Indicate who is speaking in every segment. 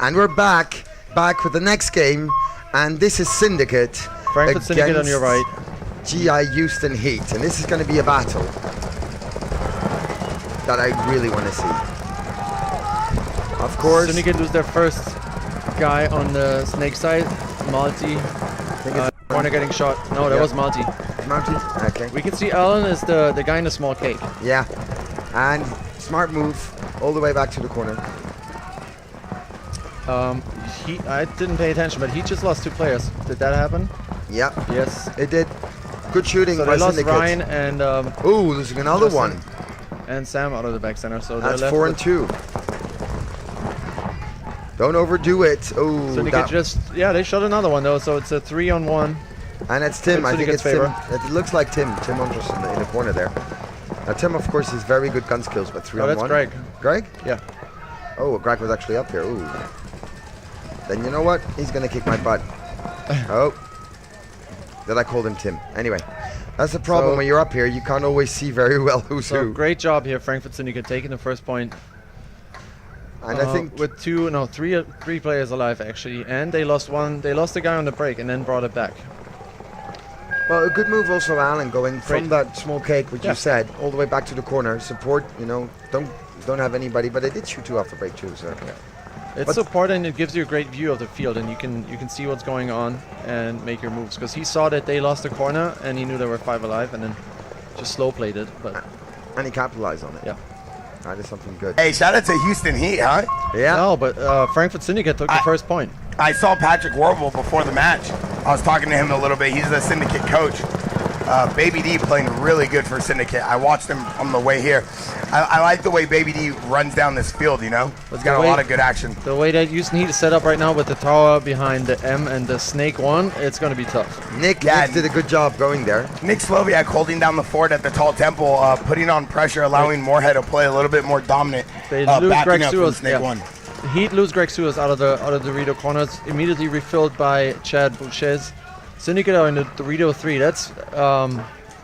Speaker 1: And we're back with the next game, and this is Syndicate.
Speaker 2: Frankfurt Syndicate on your right.
Speaker 1: GI Houston Heat, and this is going to be a battle that I really want to see. Of course.
Speaker 2: Syndicate lose their first guy on the snake side. Malti. Corner getting shot. No, that was Malti.
Speaker 1: Malti? Okay.
Speaker 2: We can see Alan is the guy in the small cake.
Speaker 1: Yeah. And smart move all the way back to the corner.
Speaker 2: I didn't pay attention, but he just lost 2 players. Did that happen?
Speaker 1: Yeah.
Speaker 2: Yes.
Speaker 1: It did. Good shooting
Speaker 2: So
Speaker 1: by
Speaker 2: they lost
Speaker 1: Syndicate.
Speaker 2: Ryan and
Speaker 1: ooh, losing another one.
Speaker 2: And Sam out of the back center. So
Speaker 1: that's
Speaker 2: they're
Speaker 1: 4 and 2. Don't overdo it. Oh,
Speaker 2: Syndicate they shot another one though, so it's a 3-on-1.
Speaker 1: And it's Tim. I think it's
Speaker 2: favor.
Speaker 1: Tim. It looks like Tim Andrus in the corner there. Now Tim, of course, has very good gun skills, but 3-on-1.
Speaker 2: That's Greg.
Speaker 1: Greg?
Speaker 2: Yeah.
Speaker 1: Oh, Greg was actually up here. Ooh. Then you know what? He's gonna kick my butt. Oh. That I called him Tim. Anyway, that's the problem when you're up here. You can't always see very well who's who.
Speaker 2: Great job here, Frankfurt Syndicate taking the first point.
Speaker 1: And I think
Speaker 2: with three players alive actually, and they lost one. They lost the guy on the break and then brought it back.
Speaker 1: well, a good move also, Alan, going from that small cake, which you said, all the way back to the corner. Support, don't have anybody, but they did shoot 2 off the break too. So.
Speaker 2: Yeah. It's support, and it gives you a great view of the field, and you can see what's going on and make your moves. Because he saw that they lost the corner, and he knew there were 5 alive, and then just slow played it. But
Speaker 1: and he capitalized on it.
Speaker 2: Yeah,
Speaker 1: that is something good.
Speaker 3: Hey, shout out to Houston Heat, huh?
Speaker 1: Yeah.
Speaker 2: No, but Frankfurt Syndicate took the first point.
Speaker 3: I saw Patrick Warble before the match. I was talking to him a little bit. He's the Syndicate coach. Baby D playing really good for Syndicate. I watched him on the way here. I like the way Baby D runs down this field, He's got a lot of good action.
Speaker 2: The way that Houston Heat is set up right now with the tower behind the M and the Snake 1, it's going to be tough.
Speaker 1: Nick did a good job going there.
Speaker 3: Nick Sloviak holding down the fort at the tall temple, putting on pressure, allowing Moorhead to play a little bit more dominant.
Speaker 2: They lose Greg
Speaker 3: backing up from
Speaker 2: Suez.
Speaker 3: Snake 1.
Speaker 2: Heat lose Greg Suez out of the Dorito corners, immediately refilled by Chad Bouchez. Syndicate are in the Dorito 3. That's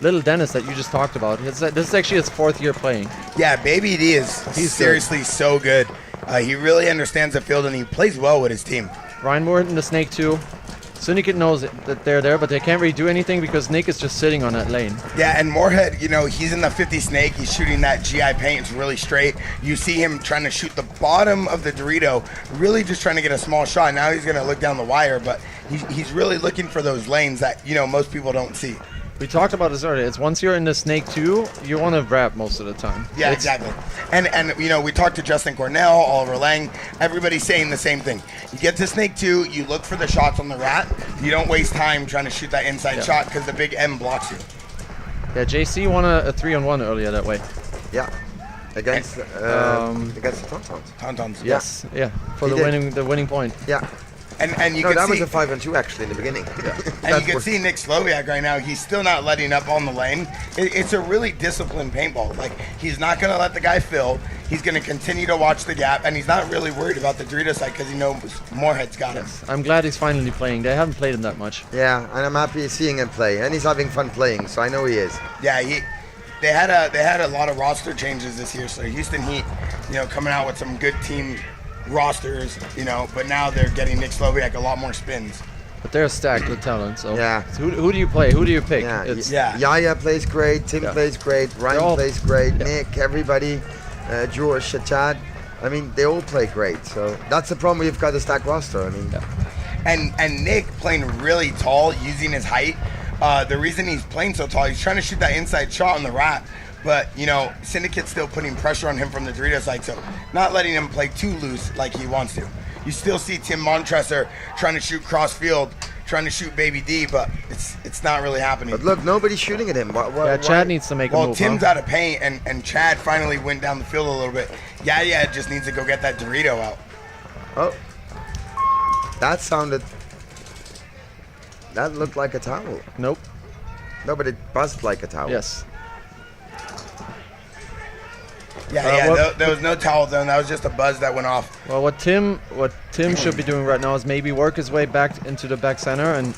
Speaker 2: Little Dennis that you just talked about. This is actually his 4th year playing.
Speaker 3: Yeah, Baby D he's seriously so good. He really understands the field, and he plays well with his team.
Speaker 2: Ryan Moore in the Snake 2. Syndicate knows that they're there, but they can't really do anything because Nick is just sitting on that lane.
Speaker 3: Yeah, and Moorhead, he's in the 50 Snake. He's shooting that GI paint. It's really straight. You see him trying to shoot the bottom of the Dorito, really just trying to get a small shot. Now he's going to look down the wire, but he's really looking for those lanes that, most people don't see.
Speaker 2: We talked about this earlier. It's once you're in the Snake 2, you want to wrap most of the time.
Speaker 3: Yeah, exactly. And we talked to Justin Cornell, Oliver Lang. Everybody's saying the same thing. You get to Snake 2, you look for the shots on the rat. You don't waste time trying to shoot that inside shot because the big M blocks you.
Speaker 2: Yeah, JC won a 3-on-1 earlier that way.
Speaker 1: Yeah. Against the Tauntauns.
Speaker 3: Tauntauns.
Speaker 2: Yes. Yeah. For the winning point.
Speaker 1: Yeah.
Speaker 3: And you can
Speaker 1: that
Speaker 3: see,
Speaker 1: was a 5-2 actually in the beginning. Yeah.
Speaker 3: And you can see Nick Sloviak right now. He's still not letting up on the lane. It's a really disciplined paintball. Like, he's not going to let the guy fill. He's going to continue to watch the gap, and he's not really worried about the Dorito side because he knows Moorhead's got him.
Speaker 2: I'm glad he's finally playing. They haven't played him that much.
Speaker 1: Yeah, and I'm happy seeing him play, and he's having fun playing, so I know he is.
Speaker 3: Yeah, they had a lot of roster changes this year. So Houston Heat, coming out with some good team rosters, but now they're getting Nick Sloviak a lot more spins.
Speaker 2: But they're stacked with talent, so
Speaker 1: yeah.
Speaker 2: So who do you play? Who do you pick?
Speaker 1: Yaya plays great, Tim plays great, Ryan plays great, Nick, everybody, George, Chad. I mean, they all play great. So that's the problem. We've got a stacked roster. I mean,
Speaker 3: and Nick playing really tall, using his height. The reason he's playing so tall, he's trying to shoot that inside shot on the rat. But, Syndicate's still putting pressure on him from the Dorito side, so not letting him play too loose like he wants to. You still see Tim Montresor trying to shoot cross field, trying to shoot Baby D, but it's not really happening.
Speaker 1: But look, nobody's shooting at him.
Speaker 2: Chad needs to make a move.
Speaker 3: Well, Tim's out of paint, and Chad finally went down the field a little bit. Yeah, just needs to go get that Dorito out.
Speaker 1: Oh. That looked like a towel.
Speaker 2: Nope.
Speaker 1: No, but it buzzed like a towel.
Speaker 2: Yes.
Speaker 3: There was no towel zone. That was just a buzz that went off.
Speaker 2: Well, what Tim should be doing right now is maybe work his way back into the back center and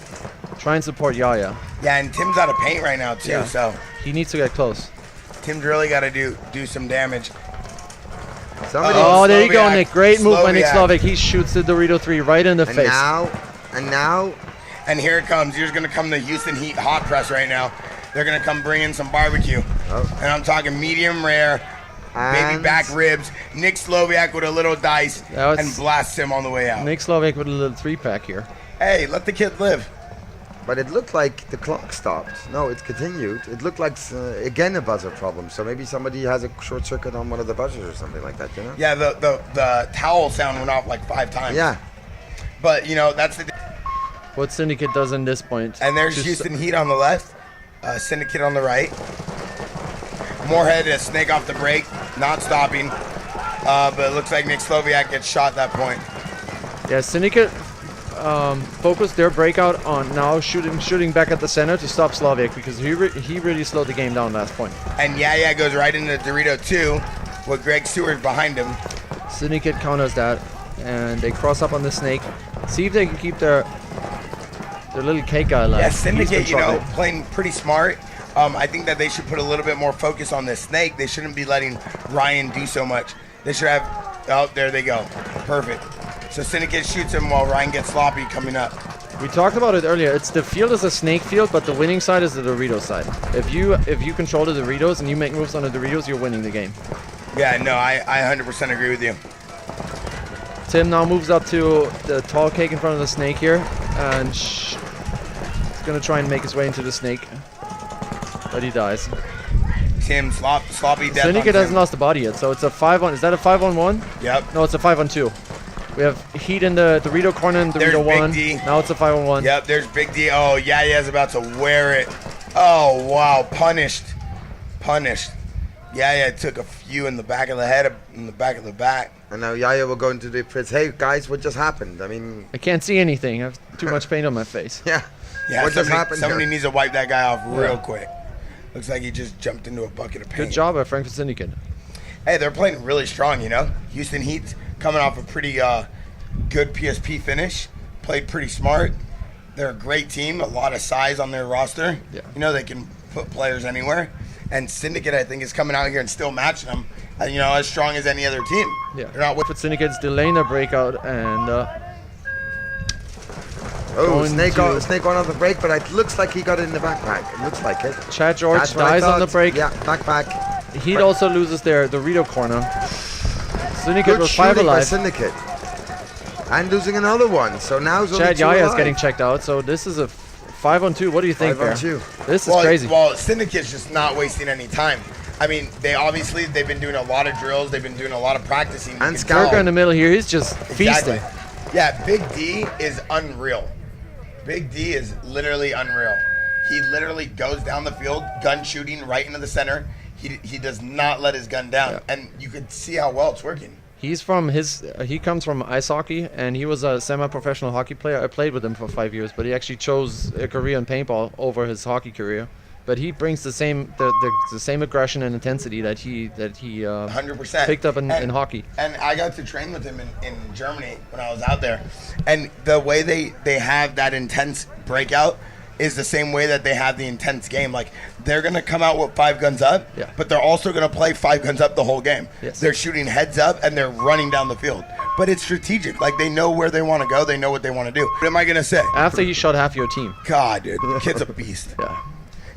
Speaker 2: try and support Yaya.
Speaker 3: Yeah, and Tim's out of paint right now too, so
Speaker 2: he needs to get close.
Speaker 3: Tim's really got to do some damage.
Speaker 1: Somebody.
Speaker 2: Oh, there you go,
Speaker 3: Sloviak.
Speaker 2: Nick. Great move by Nick
Speaker 3: Sloviak.
Speaker 2: Slovak. He shoots the Dorito 3 right in the
Speaker 1: And
Speaker 2: face.
Speaker 1: now,
Speaker 3: And here it comes. Here's going to come the Houston Heat hot press right now. They're going to come bring in some barbecue.
Speaker 1: Oh.
Speaker 3: And I'm talking medium rare, baby
Speaker 1: And-
Speaker 3: back ribs. Nick Sloviak with a little dice
Speaker 2: That was-
Speaker 3: and blasts him on the way out.
Speaker 2: Nick Slovak with a little 3-pack here.
Speaker 3: Hey, let the kid live.
Speaker 1: but it looked like the clock stopped. No, it continued. It looked like again a buzzer problem. So maybe somebody has a short circuit on one of the buzzers or something like that. You know?
Speaker 3: Yeah, the towel sound went off like 5 times.
Speaker 1: Yeah.
Speaker 3: But, you know, that's the...
Speaker 2: What Syndicate does in this point.
Speaker 3: And there's
Speaker 2: Just-
Speaker 3: Houston Heat on the left. Syndicate on the right. Moorhead is snake off the break. Not stopping. But it looks like Nick Sloviak gets shot at that point.
Speaker 2: Yeah, Syndicate focused their breakout on now shooting back at the center to stop Slovak because he really slowed the game down last point.
Speaker 3: And yeah goes right into Dorito 2 with Greg Seward behind him.
Speaker 2: Syndicate counters that, and they cross up on the snake. See if they can keep their little cake guy alive.
Speaker 3: Yeah,
Speaker 2: He's
Speaker 3: Syndicate, you know,
Speaker 2: controlling.
Speaker 3: playing pretty smart. I think that they should put a little bit more focus on this snake. They shouldn't be letting Ryan do so much. They should have... Oh, there they go. Perfect. So Syndicate shoots him while Ryan gets sloppy coming up.
Speaker 2: We talked about it earlier. It's the field is a snake field, but the winning side is the Dorito side. If you control the Doritos and you make moves on the Doritos, you're winning the game.
Speaker 3: Yeah, no, I 100% agree with you.
Speaker 2: Tim now moves up to the tall cake in front of the snake here, and he's gonna try and make his way into the snake, but he dies.
Speaker 3: Tim sloppy death.
Speaker 2: Syndicate
Speaker 3: on
Speaker 2: hasn't
Speaker 3: Tim.
Speaker 2: lost the body yet, so it's a 5-on. Is that a 5-on-1?
Speaker 3: Yep.
Speaker 2: No, it's a 5-on-2. We have Heat in the Dorito corner and
Speaker 3: There's
Speaker 2: Dorito
Speaker 3: Big
Speaker 2: 1.
Speaker 3: D.
Speaker 2: Now it's a 5-on-1.
Speaker 3: Yep, there's Big D. Oh, Yaya's about to wear it. Oh, wow. Punished. Yaya took a few in the back of the head, in the back of the back.
Speaker 1: And now Yaya will go into the fritz. Hey guys, what just happened? I mean,
Speaker 2: I can't see anything. I have too much paint on my face.
Speaker 1: yeah.
Speaker 3: Yeah,
Speaker 1: what just happened?
Speaker 3: somebody
Speaker 1: here?
Speaker 3: needs to wipe that guy off real quick. Looks like he just jumped into a bucket of paint.
Speaker 2: Good job by Frankfurt Syndicate.
Speaker 3: Hey, they're playing really strong, you know? Houston Heat coming off a pretty good PSP finish. Played pretty smart. They're a great team, a lot of size on their roster.
Speaker 2: Yeah.
Speaker 3: You know, they can put players anywhere. And Syndicate, I think, is coming out here and still matching them, you know, as strong as any other team.
Speaker 2: Yeah.
Speaker 3: They're not
Speaker 2: Frankfurt Syndicate's delaying their breakout, and
Speaker 1: Oh,
Speaker 2: going
Speaker 1: snake
Speaker 2: to-
Speaker 1: snake on the break, but it looks like he got it in the backpack. It looks like it.
Speaker 2: Chad George
Speaker 1: That's what I
Speaker 2: dies on the
Speaker 1: thought.
Speaker 2: break.
Speaker 1: Yeah, backpack.
Speaker 2: Heat also loses their Dorito corner. Syndicate
Speaker 1: Good
Speaker 2: was 5
Speaker 1: shooting by
Speaker 2: alive.
Speaker 1: Syndicate. And losing another one. So now it's only
Speaker 2: Chad
Speaker 1: 2
Speaker 2: Yaya's
Speaker 1: alive.
Speaker 2: getting checked out, so this is a 5-on-2. What do you think
Speaker 1: 5-on-2.
Speaker 2: there? This is crazy.
Speaker 3: Well, Syndicate's just not wasting any time. I mean, they've been doing a lot of drills. They've been doing a lot of practicing. You
Speaker 1: And
Speaker 3: can
Speaker 1: scout.
Speaker 2: Turker in the middle here, he's just feasting.
Speaker 3: Exactly. Yeah, Big D is unreal. Big D is literally unreal. He literally goes down the field, gun shooting right into the center. He does not let his gun down,
Speaker 2: Yeah.
Speaker 3: and you could see how well it's working.
Speaker 2: He's from he comes from ice hockey, and he was a semi-professional hockey player. I played with him for 5 years, but he actually chose a career in paintball over his hockey career. But he brings the same the same aggression and intensity that he
Speaker 3: 100%.
Speaker 2: picked up in hockey.
Speaker 3: And I got to train with him in Germany when I was out there. And the way they have that intense breakout is the same way that they have the intense game. Like, they're going to come out with 5 guns up,
Speaker 2: Yeah.
Speaker 3: but they're also going to play 5 guns up the whole game.
Speaker 2: Yes.
Speaker 3: They're shooting heads up, and they're running down the field. But it's strategic. Like, they know where they want to go. They know what they want to do. What am I going to say?
Speaker 2: After he shot half your team.
Speaker 3: God, dude. The kid's a beast.
Speaker 2: Yeah.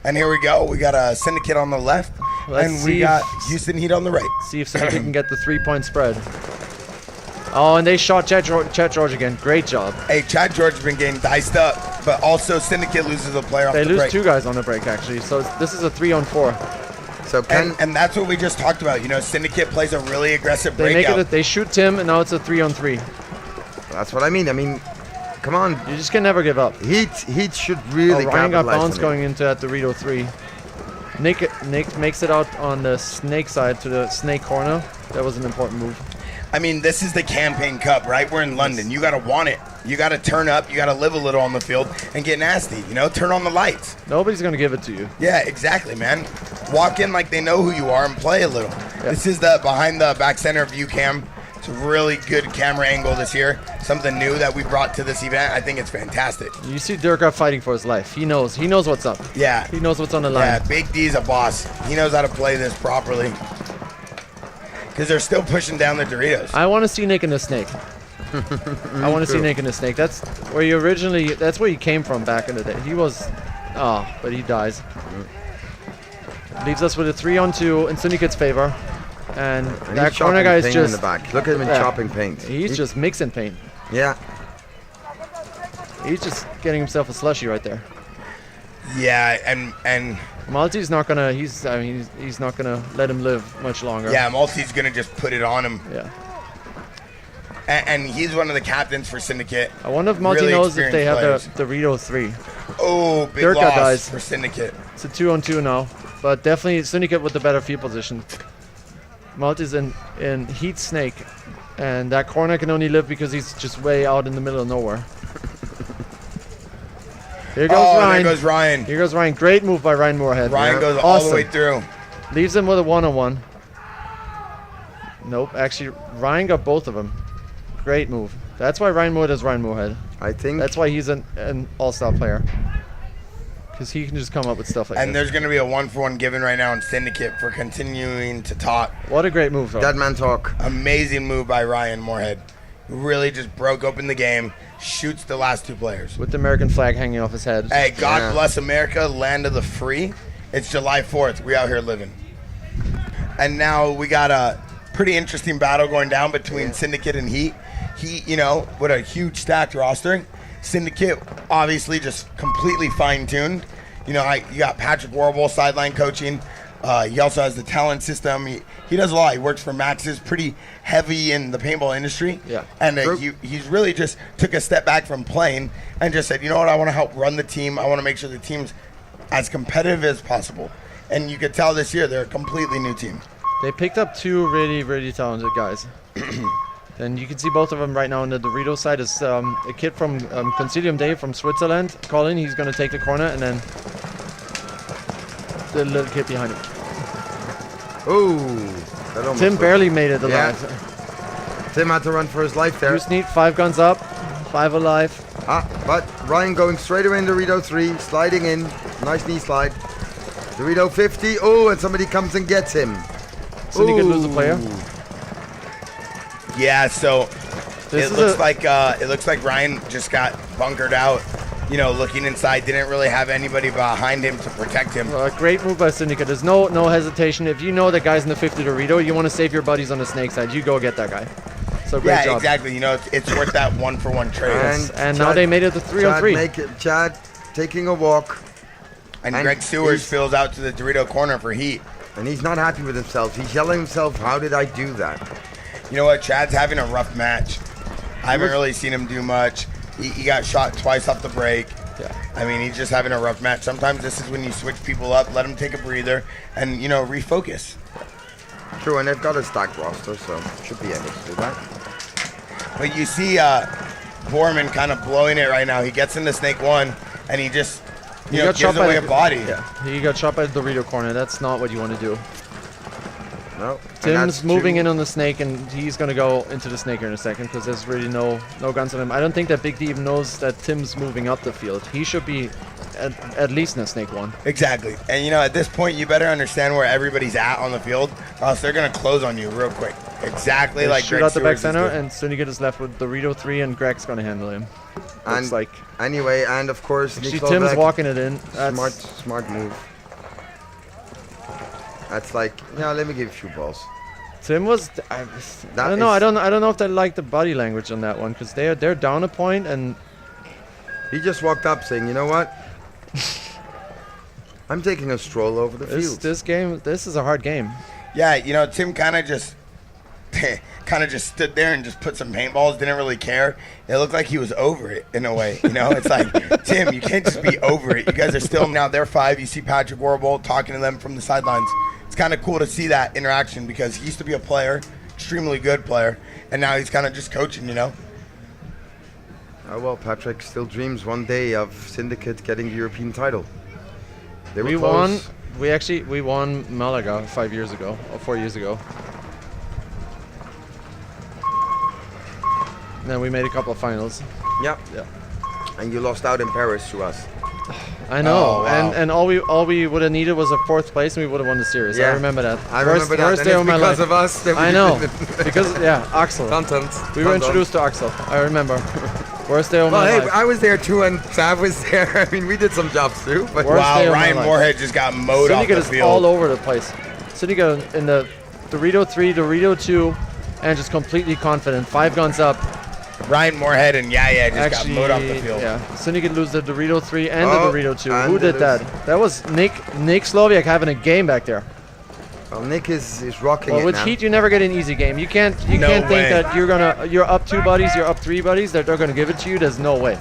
Speaker 3: And here we go. We got a Syndicate on the left,
Speaker 2: Let's
Speaker 3: and
Speaker 2: see
Speaker 3: we got
Speaker 2: if-
Speaker 3: Houston Heat on the right.
Speaker 2: See if Syndicate can get the 3-point spread. Oh, and they shot Chad George again. Great job.
Speaker 3: Hey, Chad George has been getting diced up, but also Syndicate loses a player off
Speaker 2: They
Speaker 3: the
Speaker 2: lose
Speaker 3: break.
Speaker 2: 2 guys on the break, actually. So this is a 3-on-4.
Speaker 1: So can
Speaker 3: And that's what we just talked about. You know, Syndicate plays a really aggressive
Speaker 2: They make
Speaker 3: breakout.
Speaker 2: it. They shoot Tim, and now it's a 3-on-3.
Speaker 1: that's what I mean. I mean, come on.
Speaker 2: You just can never give up.
Speaker 1: Heat should really
Speaker 2: Oh, Ryan got
Speaker 1: capitalize
Speaker 2: bounced
Speaker 1: on it.
Speaker 2: going into that Dorito 3. Nick makes it out on the snake side to the snake corner. That was an important move.
Speaker 3: I mean, this is the Campaign Cup, right? We're in London. You got to want it. You got to turn up. You got to live a little on the field and get nasty. You know, turn on the lights.
Speaker 2: Nobody's gonna give it to you.
Speaker 3: Yeah, exactly, man. Walk in like they know who you are and play a little. This is the behind the back center view cam. It's a really good camera angle this year. Something new that we brought to this event. I think it's fantastic.
Speaker 2: You see Durka fighting for his life. He knows what's up.
Speaker 3: Yeah.
Speaker 2: He knows what's on the line.
Speaker 3: Yeah, Big D's a boss. He knows how to play this properly. because they're still pushing down the Doritos.
Speaker 2: I want to see Nick and the Snake. I want to see Nick and the Snake. That's where you originally. That's where you came from back in the day. He was, but he dies. Leaves us with a 3-on-2 in Syndicate's favor, and that corner guy is
Speaker 1: paint
Speaker 2: just.
Speaker 1: in the back. Look at him chopping paint.
Speaker 2: He's just mixing paint.
Speaker 1: Yeah.
Speaker 2: He's just getting himself a slushy right there.
Speaker 3: Yeah, and
Speaker 2: Malty's not gonna. He's not gonna let him live much longer.
Speaker 3: yeah, Malty's gonna just put it on him.
Speaker 2: Yeah.
Speaker 3: And he's one of the captains for Syndicate.
Speaker 2: I wonder if Malty
Speaker 3: Really
Speaker 2: knows if they have
Speaker 3: experienced
Speaker 2: the Dorito 3.
Speaker 3: Oh, big
Speaker 2: Dirka
Speaker 3: loss
Speaker 2: dies.
Speaker 3: for Syndicate.
Speaker 2: It's a 2-on-2 now, but definitely Syndicate with the better field position. Malty's in Heat Snake, and that corner can only live because he's just way out in the middle of nowhere. Here goes Ryan.
Speaker 3: There goes Ryan.
Speaker 2: Here goes Ryan. Great move by Ryan Moorhead.
Speaker 3: Ryan goes all the way through.
Speaker 2: Leaves him with a 1-on-1. Nope, actually Ryan got both of them. Great move. That's why Ryan Moorhead is Ryan Moorhead.
Speaker 1: I think
Speaker 2: That's why he's an all-star player. Because he can just come up with stuff like
Speaker 3: And
Speaker 2: this.
Speaker 3: there's going to be a 1-for-1 given right now in Syndicate for continuing to talk.
Speaker 2: What a great move, though.
Speaker 1: dead man talk.
Speaker 3: Amazing move by Ryan Moorhead. Really just broke open the game, shoots the last two players.
Speaker 2: With the American flag hanging off his head.
Speaker 3: Hey, God
Speaker 1: Yeah.
Speaker 3: bless America, land of the free. It's July 4th. We out here living. And now we got a pretty interesting battle going down between Syndicate and Heat. Heat, with a huge stacked roster. Syndicate, obviously, just completely fine-tuned. You got Patrick Warble sideline coaching. He also has the talent system. He does a lot. He works for Max's, pretty heavy in the paintball industry.
Speaker 2: Yeah.
Speaker 3: And he's really just took a step back from playing and just said, you know what, I want to help run the team. I want to make sure the team's as competitive as possible. And you could tell this year they're a completely new team.
Speaker 2: They picked up two really, really talented guys. And you can see both of them right now on the Dorito side. Is a kid from Concilium Day from Switzerland. Colin, he's going to take the corner, and then the little kid behind him.
Speaker 1: Ooh.
Speaker 2: Tim barely made it alive.
Speaker 1: Tim had to run for his life there.
Speaker 2: Juice Neat, 5 guns up, 5 alive.
Speaker 1: But Ryan going straight away in Dorito 3, sliding in. Nice knee slide. Dorito 50. Oh, and somebody comes and gets him.
Speaker 2: Syndicate lose a player.
Speaker 3: Yeah, so
Speaker 2: This
Speaker 3: it
Speaker 2: is
Speaker 3: looks like Ryan just got bunkered out. Looking inside, didn't really have anybody behind him to protect him.
Speaker 2: a great move by Syndicate. There's no hesitation. If you know that guy's in the 50 Dorito, you want to save your buddies on the snake side, you go get that guy. So great job.
Speaker 3: Exactly. It's worth that 1-for-1 trade.
Speaker 2: And now they made it the 3-on-3.
Speaker 1: Chad taking a walk.
Speaker 3: And
Speaker 1: And
Speaker 3: Greg Sewers
Speaker 1: he's-
Speaker 3: fills out to the Dorito corner for Heat.
Speaker 1: And he's not happy with himself. He's yelling himself, how did I do that?
Speaker 3: You know what? Chad's having a rough match. I haven't really seen him do much. He got shot twice off the break.
Speaker 2: Yeah.
Speaker 3: I mean, he's just having a rough match. Sometimes this is when you switch people up, let them take a breather, and, refocus.
Speaker 1: True, and they've got a stacked roster, so should be able to do that.
Speaker 3: But you see Borman kind of blowing it right now. He gets into Snake 1, and he just, gives away a body.
Speaker 2: Yeah, he got shot by the Dorito corner. That's not what you want to do.
Speaker 1: No.
Speaker 2: Tim's moving in on the snake, and he's going to go into the snake here in a second because there's really no guns on him. I don't think that Big D even knows that Tim's moving up the field. He should be at least in a snake 1.
Speaker 3: Exactly. And, at this point, you better understand where everybody's at on the field, or else they're going to close on you real quick. Exactly
Speaker 2: They
Speaker 3: like
Speaker 2: shoot
Speaker 3: Greg
Speaker 2: out the back
Speaker 3: Sewers is
Speaker 2: center,
Speaker 3: doing.
Speaker 2: and Syndicate is left with Dorito 3, and Greg's going to handle him.
Speaker 1: And
Speaker 2: Looks like.
Speaker 1: Anyway, and of course,
Speaker 2: Actually,
Speaker 1: Nick
Speaker 2: Tim's
Speaker 1: Slovak,
Speaker 2: walking it in. That's
Speaker 1: smart move. That's like, let me give you a few balls.
Speaker 2: Tim was. I don't know. I don't know if they like the body language on that one because they're down a point, and
Speaker 1: He just walked up saying, you know what? I'm taking a stroll over the field.
Speaker 2: this is a hard game.
Speaker 3: Yeah, Tim kind of just stood there and just put some paintballs, didn't really care. It looked like he was over it in a way. It's like, Tim, you can't just be over it. You guys are still now, they're 5. You see Patrick Warble talking to them from the sidelines. It's kind of cool to see that interaction because he used to be a player, extremely good player, and now he's kind of just coaching,
Speaker 1: Oh, well, Patrick still dreams one day of Syndicate getting the European title. They were
Speaker 2: We
Speaker 1: close.
Speaker 2: won. We won Malaga 5 years ago or 4 years ago. And then we made a couple of finals.
Speaker 1: Yeah.
Speaker 2: Yeah.
Speaker 1: And you lost out in Paris to us.
Speaker 2: I know,
Speaker 3: Oh, wow.
Speaker 2: and all we would have needed was a 4th place, and we would have won the series. I remember that.
Speaker 1: I remember that.
Speaker 2: Worst
Speaker 1: And
Speaker 2: day
Speaker 1: it's
Speaker 2: of my
Speaker 1: because
Speaker 2: life.
Speaker 1: of us. That we
Speaker 2: I know,
Speaker 1: didn't-
Speaker 2: because Axel.
Speaker 1: Content.
Speaker 2: We were introduced to Axel. I remember. Worst day of
Speaker 1: Well,
Speaker 2: my
Speaker 1: hey,
Speaker 2: life.
Speaker 1: I was there too, and Sav was there. I mean, we did some jobs too. But
Speaker 2: Worst day
Speaker 3: Wow,
Speaker 2: of my
Speaker 3: Ryan
Speaker 2: life.
Speaker 3: Moorhead just got mowed off
Speaker 2: Syndicate
Speaker 3: the
Speaker 2: is
Speaker 3: field.
Speaker 2: all over the place. Syndicate in the Dorito 3, Dorito 2, and just completely confident. 5 guns up.
Speaker 3: Ryan Moorhead and Yaya just
Speaker 2: Actually,
Speaker 3: got mowed off the field.
Speaker 2: yeah. Syndicate lose the Dorito 3 and
Speaker 1: Oh,
Speaker 2: the Dorito 2.
Speaker 1: and
Speaker 2: Who
Speaker 1: they
Speaker 2: did that? That was Nick Sloviak having a game back there.
Speaker 1: well, Nick is rocking
Speaker 2: Well,
Speaker 1: it
Speaker 2: with
Speaker 1: now.
Speaker 2: Heat, you never get an easy game. You can't
Speaker 3: No
Speaker 2: think
Speaker 3: way.
Speaker 2: that you're up 2 buddies, you're up 3 buddies, that they're gonna give it to you. There's no way.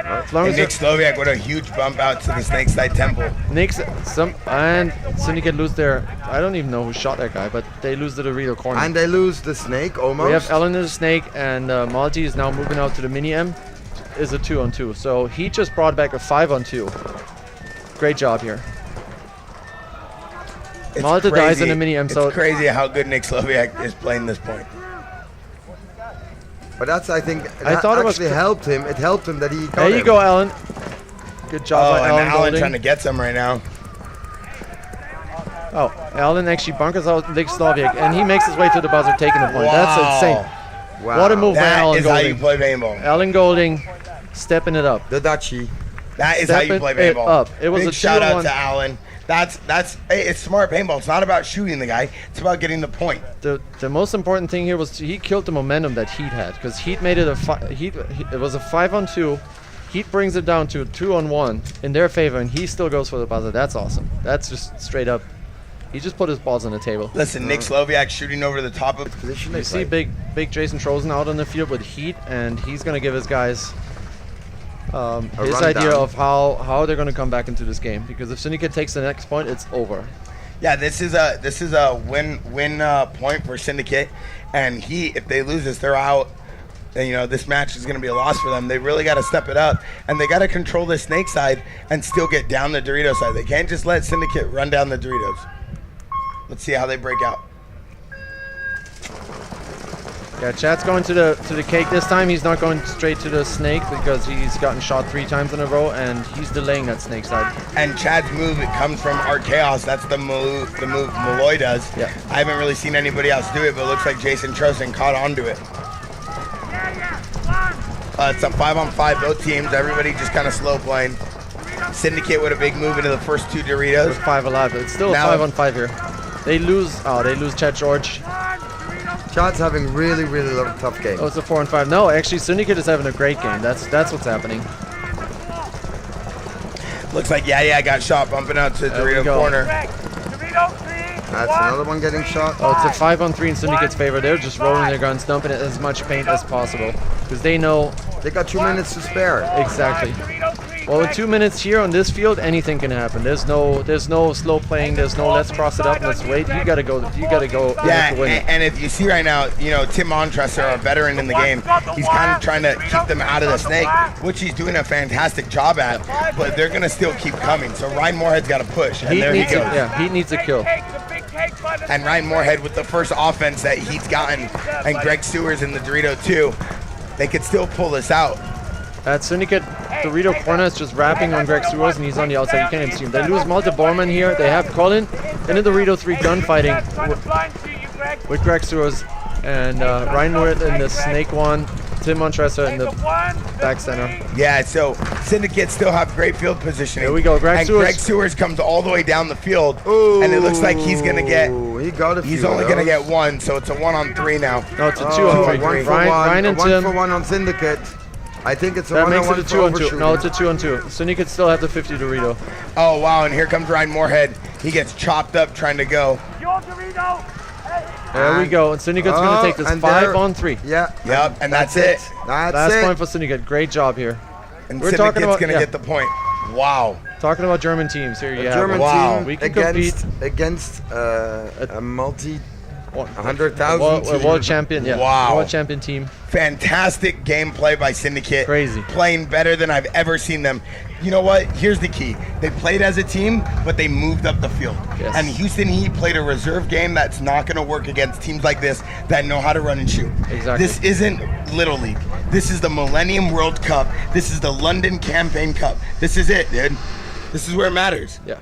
Speaker 2: As long
Speaker 3: And
Speaker 2: as
Speaker 3: Nick Sloviak with a huge bump out to the Snakeside Temple.
Speaker 2: and Syndicate lose their. I don't even know who shot that guy, but they lose the Dorito corner.
Speaker 1: And they lose the snake almost.
Speaker 2: We have Ellen and the Snake, and Malty is now moving out to the Mini M. Is a 2-on-2. So he just brought back a 5-on-2. Great job here.
Speaker 3: It's
Speaker 2: Malta dies in the Mini M.
Speaker 3: It's
Speaker 2: So
Speaker 3: crazy how good Nick Sloviak is playing this point.
Speaker 1: But that's, I think,
Speaker 2: I
Speaker 1: that
Speaker 2: thought it was
Speaker 1: actually helped him. It helped him that he got
Speaker 2: there you
Speaker 1: him.
Speaker 2: go, Alan. Good job
Speaker 3: Oh,
Speaker 2: by
Speaker 3: and
Speaker 2: Alan
Speaker 3: Allen
Speaker 2: Golding.
Speaker 3: trying to get some right now.
Speaker 2: Oh, Alan actually bunkers out Nick Sloviak, and he makes his way to the buzzer, taking the point. That's insane.
Speaker 1: Wow.
Speaker 2: What a move by
Speaker 3: That
Speaker 2: Alan
Speaker 3: is how you
Speaker 2: Golding.
Speaker 3: play paintball.
Speaker 2: Alan Golding stepping it up.
Speaker 1: The Dutchie.
Speaker 3: That is how you
Speaker 2: Stepping
Speaker 3: play
Speaker 2: it
Speaker 3: paintball.
Speaker 2: up. It was
Speaker 3: Big
Speaker 2: a
Speaker 3: shout out
Speaker 2: 2-on-1.
Speaker 3: to Allen. Hey, it's smart paintball. It's not about shooting the guy. It's about getting the point.
Speaker 2: The most important thing here was he killed the momentum that Heat had, because Heat made it it was a 5-on-2. Heat brings it down to a 2-on-1 in their favor, and he still goes for the buzzer. That's awesome. That's just straight up. He just put his balls on the table.
Speaker 3: Listen, Nick Sloviak shooting over the top of.
Speaker 1: Position
Speaker 2: You
Speaker 1: they
Speaker 2: see
Speaker 1: play.
Speaker 2: big Jason Trozen out on the field with Heat, and he's going to give his guys his
Speaker 1: rundown.
Speaker 2: idea of how they're going to come back into this game. Because if Syndicate takes the next point, it's over.
Speaker 3: Yeah, this is a win point for Syndicate, and if they lose this, they're out. And, this match is going to be a loss for them. They really got to step it up, and they got to control the Snake side and still get down the Dorito side. They can't just let Syndicate run down the Doritos. Let's see how they break out.
Speaker 2: Yeah, Chad's going to the cake this time. He's not going straight to the Snake because he's gotten shot 3 times in a row, and he's delaying that Snake side.
Speaker 3: And Chad's move, it comes from Art Chaos. That's the move Malloy does.
Speaker 2: Yeah.
Speaker 3: I haven't really seen anybody else do it, but it looks like Jason Trosten caught onto it. It's a 5-on-5, both teams. Everybody just kind of slow playing. Syndicate with a big move into the first 2 Doritos.
Speaker 2: It's 5 alive, but it's still
Speaker 3: Now-
Speaker 2: a 5-on-5 here. They lose Chad George.
Speaker 1: Chad's having really, really tough game.
Speaker 2: Oh, it's a 4-on-5. No, actually, Syndicate is having a great game. That's what's happening.
Speaker 3: Looks like I got shot bumping out to
Speaker 2: There we
Speaker 3: Dorito
Speaker 2: go.
Speaker 3: corner.
Speaker 1: That's another one getting shot.
Speaker 2: Oh, it's a 5-on-3 in Syndicate's favor. They're just rolling their guns, dumping it as much paint as possible. Because they know
Speaker 1: They got 2 minutes to spare.
Speaker 2: exactly. Well, in 2 minutes here on this field, anything can happen. There's no slow playing. There's no let's cross it up and let's wait. You gotta go. You have
Speaker 3: Yeah,
Speaker 2: to win it.
Speaker 3: and if you see right now, Tim Montresor, our veteran in the game, he's kind of trying to keep them out of the snake, which he's doing a fantastic job at, but they're going to still keep coming. So Ryan Moorhead's got to push, and there he goes.
Speaker 2: Heat needs a kill.
Speaker 3: And Ryan Moorhead with the first offense that he's gotten, and Greg Sewers in the Dorito too, they could still pull this out.
Speaker 2: At Syndicate, Dorito corner is just wrapping on Greg Sewers, and he's on the outside. You can't even see him. They lose Malte Borman here. They have Colin in the Dorito 3 gunfighting with Greg Sewers and Ryan Moorhead in the Snake 1, Tim Montresor in the back center.
Speaker 3: Yeah, so Syndicate still have great field positioning.
Speaker 2: Here we go, Greg
Speaker 3: and
Speaker 2: Sewers.
Speaker 3: Greg Sewers comes all the way down the field, and it looks like he's going to get.
Speaker 1: He got a
Speaker 3: He's
Speaker 1: few
Speaker 3: only
Speaker 1: of
Speaker 3: going to
Speaker 1: those.
Speaker 3: get 1, so it's a 1-on-3 now.
Speaker 2: No, it's a
Speaker 1: Oh,
Speaker 2: 2-on-3.
Speaker 1: 1 for
Speaker 2: Ryan
Speaker 1: 1.
Speaker 2: and
Speaker 1: 1
Speaker 2: Tim.
Speaker 1: for 1 on Syndicate. I think it's a
Speaker 2: That
Speaker 1: 1
Speaker 2: makes
Speaker 1: on
Speaker 2: it
Speaker 1: 1
Speaker 2: a
Speaker 1: for
Speaker 2: 2-on-2. No, it's
Speaker 1: overshooting.
Speaker 2: a 2-on-2. Syndicate still have the 50 Dorito.
Speaker 3: Oh, wow, and here comes Ryan Moorhead. He gets chopped up trying to go.
Speaker 2: There we go. And Syndicate's going to take this
Speaker 1: and there-
Speaker 2: 5-on-3.
Speaker 1: Yeah.
Speaker 3: Yep, and that's it.
Speaker 1: That's
Speaker 2: Last
Speaker 1: it.
Speaker 2: point for Syndicate. Great job here.
Speaker 3: And
Speaker 2: We're talking
Speaker 3: Syndicate's
Speaker 2: about-
Speaker 3: going to
Speaker 2: yeah.
Speaker 3: get the point. Wow.
Speaker 2: Talking about German teams. Here you
Speaker 1: A
Speaker 2: have
Speaker 1: German
Speaker 2: one.
Speaker 3: Wow.
Speaker 1: team
Speaker 2: We can compete.
Speaker 1: against a multi
Speaker 2: One-
Speaker 1: 100,000
Speaker 2: a
Speaker 1: team.
Speaker 2: world champion. Yeah.
Speaker 3: Wow.
Speaker 2: World champion team.
Speaker 3: Fantastic gameplay by Syndicate.
Speaker 2: Crazy.
Speaker 3: Playing better than I've ever seen them. You know what? Here's the key. They played as a team, but they moved up the field.
Speaker 2: Yes.
Speaker 3: And Houston Heat played a reserve game that's not going to work against teams like this that know how to run and shoot.
Speaker 2: Exactly.
Speaker 3: This isn't Little League. This is the Millennium World Cup. This is the London Campaign Cup. This is it, dude. This is where it matters.
Speaker 2: Yeah.